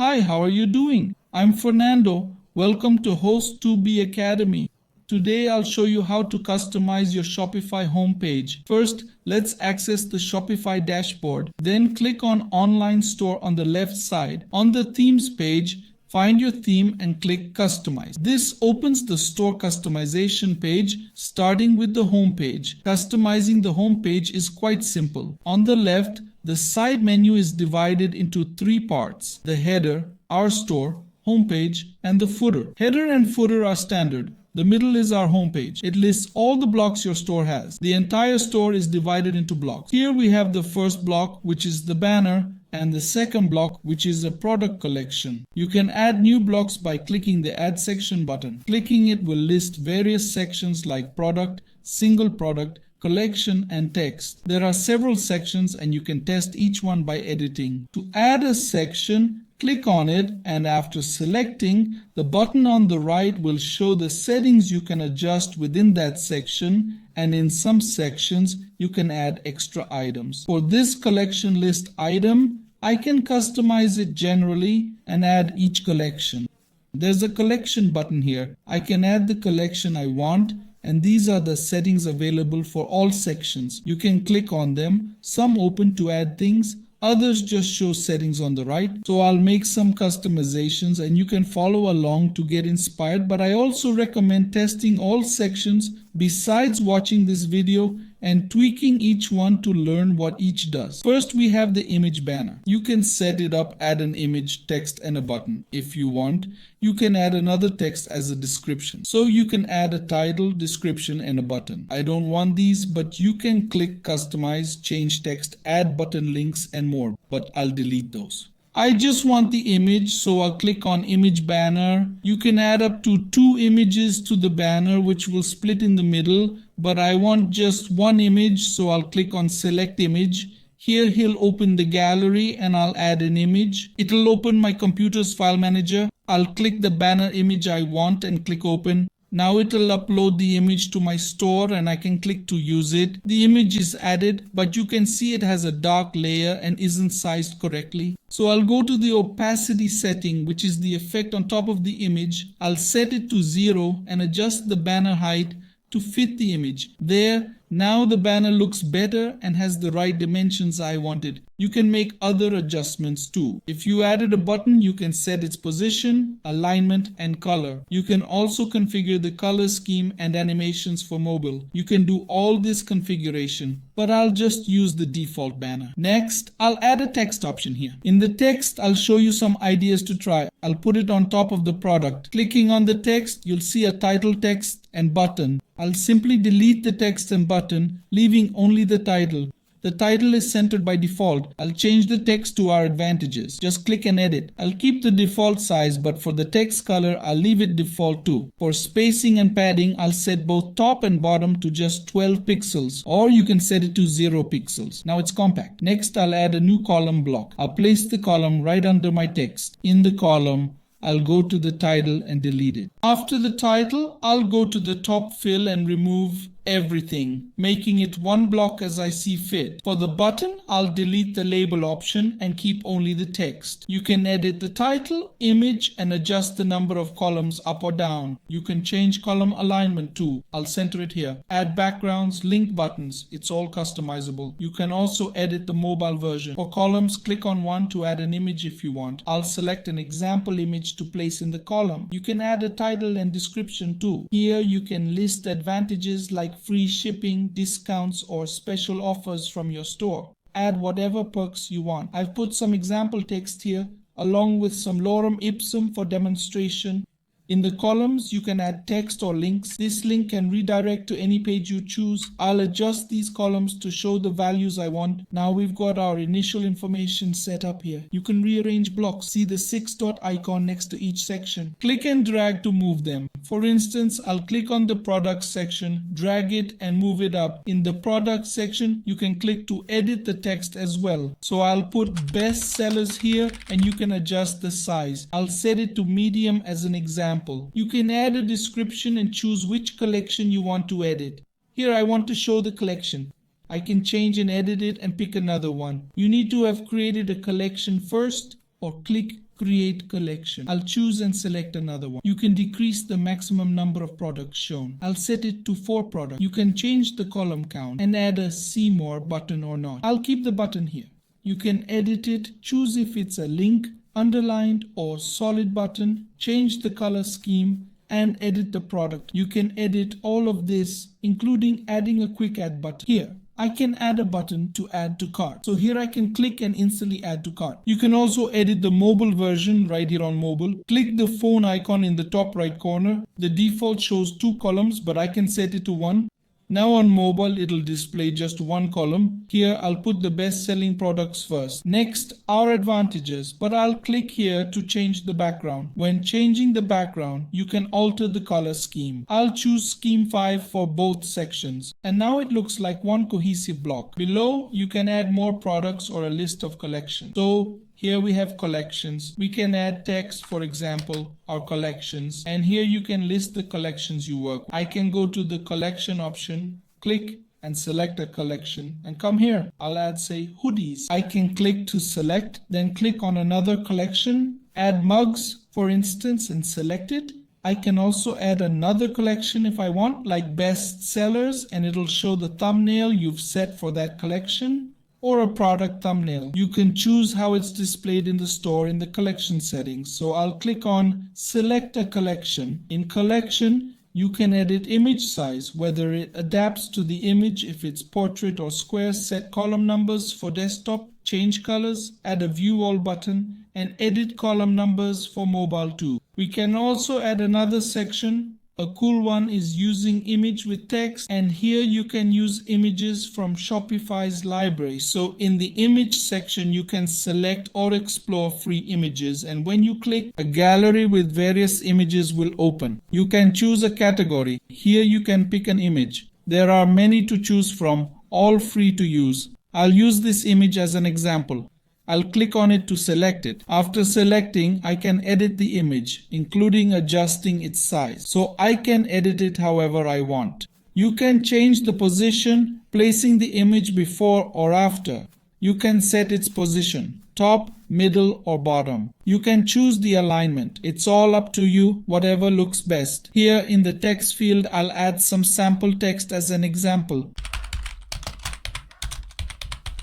Hi, how are you doing? I'm Fernando. Welcome to Host2B Academy. Today I'll show you how to customize your Shopify homepage. First, let's access the Shopify dashboard. Then click on Online Store on the left side. On the Themes page, find your theme and click Customize. This opens the store customization page starting with the home page. Customizing the home page is quite simple. On the left, the side menu is divided into three parts: the header, our store, homepage, and the footer. Header and footer are standard. The middle is our homepage. It lists all the blocks your store has. The entire store is divided into blocks. Here we have the first block, which is the banner, and the second block, which is a product collection. You can add new blocks by clicking the Add Section button. Clicking it will list various sections like product, single product, collection, and text. There are several sections and you can test each one by editing. To add a section, click on it, and after selecting, the button on the right will show the settings you can adjust within that section, and in some sections you can add extra items. For this collection list item, I can customize it generally and add each collection. There's a collection button here. I can add the collection I want, and these are the settings available for all sections. You can click on them. Some open to add things, others just show settings on the right. So I'll make some customizations and you can follow along to get inspired, but I also recommend testing all sections besides watching this video and tweaking each one to learn what each does. First, we have the image banner. You can set it up, add an image, text, and a button. If you want, you can add another text as a description. So you can add a title, description, and a button. I don't want these, but you can click customize, change text, add button links, and more, but I'll delete those. I just want the image, so I'll click on image banner. You can add up to 2 images to the banner, which will split in the middle, but I want just one image, so I'll click on select image. Here he'll open the gallery and I'll add an image. It'll open my computer's file manager. I'll click the banner image I want and click open. Now it'll upload the image to my store and I can click to use it. The image is added, but you can see it has a dark layer and isn't sized correctly. So I'll go to the opacity setting, which is the effect on top of the image. I'll set it to 0 and adjust the banner height to fit the image. There, now the banner looks better and has the right dimensions I wanted. You can make other adjustments too. If you added a button, you can set its position, alignment, and color. You can also configure the color scheme and animations for mobile. You can do all this configuration, but I'll just use the default banner. Next, I'll add a text option here. In the text, I'll show you some ideas to try. I'll put it on top of the product. Clicking on the text, you'll see a title text and button. I'll simply delete the text and button, leaving only the title. The title is centered by default. I'll change the text to our advantages. Just click and edit. I'll keep the default size, but for the text color, I'll leave it default too. For spacing and padding, I'll set both top and bottom to just 12 pixels, or you can set it to 0 pixels. Now it's compact. Next, I'll add a new column block. I'll place the column right under my text. In the column, I'll go to the title and delete it. After the title, I'll go to the top fill and remove everything, making it one block as I see fit. For the button, I'll delete the label option and keep only the text. You can edit the title, image, and adjust the number of columns up or down. You can change column alignment too. I'll center it here. Add backgrounds, link buttons. It's all customizable. You can also edit the mobile version. For columns, click on one to add an image if you want. I'll select an example image to place in the column. You can add a title and description too. Here you can list advantages like free shipping, discounts, or special offers from your store. Add whatever perks you want. I've put some example text here along with some lorem ipsum for demonstration. In the columns, you can add text or links. This link can redirect to any page you choose. I'll adjust these columns to show the values I want. Now we've got our initial information set up here. You can rearrange blocks. See the 6 dot icon next to each section. Click and drag to move them. For instance, I'll click on the product section, drag it and move it up. In the product section, you can click to edit the text as well. So I'll put best sellers here and you can adjust the size. I'll set it to medium as an example. You can add a description and choose which collection you want to edit. Here I want to show the collection. I can change and edit it and pick another one. You need to have created a collection first or click create collection. I'll choose and select another one. You can decrease the maximum number of products shown. I'll set it to 4 products. You can change the column count and add a see more button or not. I'll keep the button here. You can edit it, choose if it's a link, underlined or solid button, change the color scheme, and edit the product. You can edit all of this, including adding a quick add button. Here, I can add a button to add to cart. So here I can click and instantly add to cart. You can also edit the mobile version right here on mobile. Click the phone icon in the top right corner. The default shows 2 columns, but I can set it to 1. Now on mobile, it'll display just 1 column. Here, I'll put the best selling products first. Next, our advantages, but I'll click here to change the background. When changing the background, you can alter the color scheme. I'll choose scheme 5 for both sections. And now it looks like one cohesive block. Below, you can add more products or a list of collections. So, here we have collections. We can add text, for example, our collections. And here you can list the collections you work with. I can go to the collection option, click and select a collection and come here. I'll add, say, hoodies. I can click to select, then click on another collection, add mugs, for instance, and select it. I can also add another collection if I want, like best sellers, and it'll show the thumbnail you've set for that collection, or a product thumbnail. You can choose how it's displayed in the store in the collection settings. So I'll click on select a collection. In collection, you can edit image size, whether it adapts to the image, if it's portrait or square, set column numbers for desktop, change colors, add a view all button, and edit column numbers for mobile too. We can also add another section. A cool one is using image with text, and here you can use images from Shopify's library. So in the image section, you can select or explore free images, and when you click, a gallery with various images will open. You can choose a category. Here you can pick an image. There are many to choose from, all free to use. I'll use this image as an example. I'll click on it to select it. After selecting, I can edit the image, including adjusting its size. So I can edit it however I want. You can change the position, placing the image before or after. You can set its position, top, middle, or bottom. You can choose the alignment. It's all up to you, whatever looks best. Here in the text field, I'll add some sample text as an example.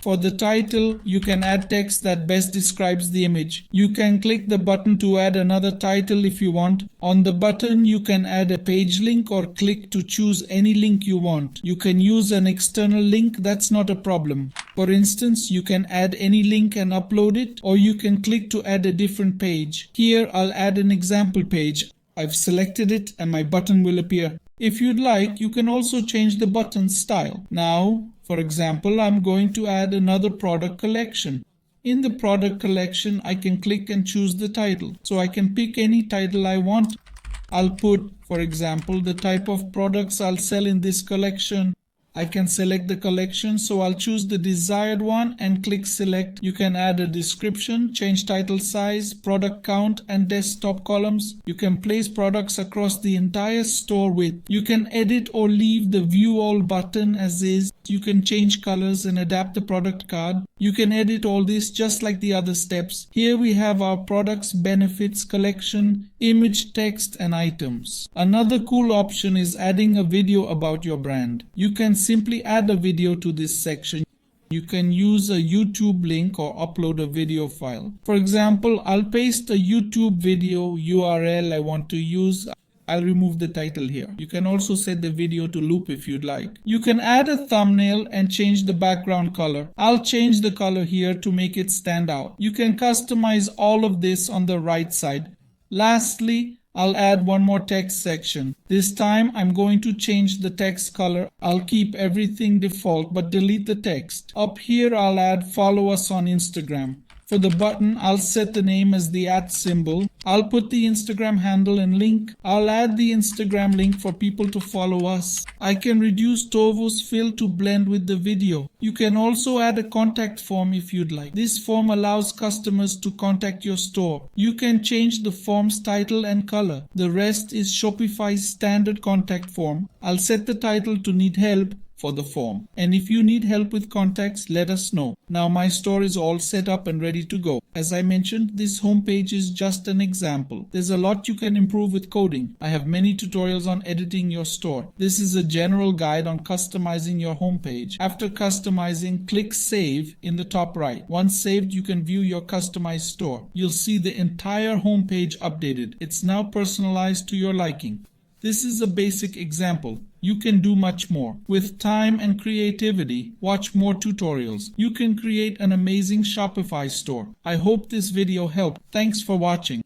For the title, you can add text that best describes the image. You can click the button to add another title if you want. On the button, you can add a page link or click to choose any link you want. You can use an external link, that's not a problem. For instance, you can add any link and upload it, or you can click to add a different page. Here, I'll add an example page. I've selected it and my button will appear. If you'd like, you can also change the button style. Now, for example, I'm going to add another product collection. In the product collection, I can click and choose the title. So I can pick any title I want. I'll put, for example, the type of products I'll sell in this collection. I can select the collection, so I'll choose the desired one and click select. You can add a description, change title size, product count, and desktop columns. You can place products across the entire store width. You can edit or leave the view all button as is. You can change colors and adapt the product card. You can edit all this just like the other steps. Here we have our products, benefits, collection, image, text, and items. Another cool option is adding a video about your brand. You can simply add a video to this section. You can use a YouTube link or upload a video file. For example, I'll paste a YouTube video URL I want to use. I'll remove the title here. You can also set the video to loop if you'd like. You can add a thumbnail and change the background color. I'll change the color here to make it stand out. You can customize all of this on the right side. Lastly, I'll add one more text section. This time I'm going to change the text color. I'll keep everything default but delete the text. Up here I'll add follow us on Instagram. For the button, I'll set the name as the @ symbol. I'll put the Instagram handle and link. I'll add the Instagram link for people to follow us. I can reduce Tovo's fill to blend with the video. You can also add a contact form if you'd like. This form allows customers to contact your store. You can change the form's title and color. The rest is Shopify's standard contact form. I'll set the title to need help for the form. And if you need help with contacts, let us know. Now my store is all set up and ready to go. As I mentioned, this homepage is just an example. There's a lot you can improve with coding. I have many tutorials on editing your store. This is a general guide on customizing your homepage. After customizing, click Save in the top right. Once saved, you can view your customized store. You'll see the entire homepage updated. It's now personalized to your liking. This is a basic example. You can do much more. With time and creativity, watch more tutorials. You can create an amazing Shopify store. I hope this video helped. Thanks for watching.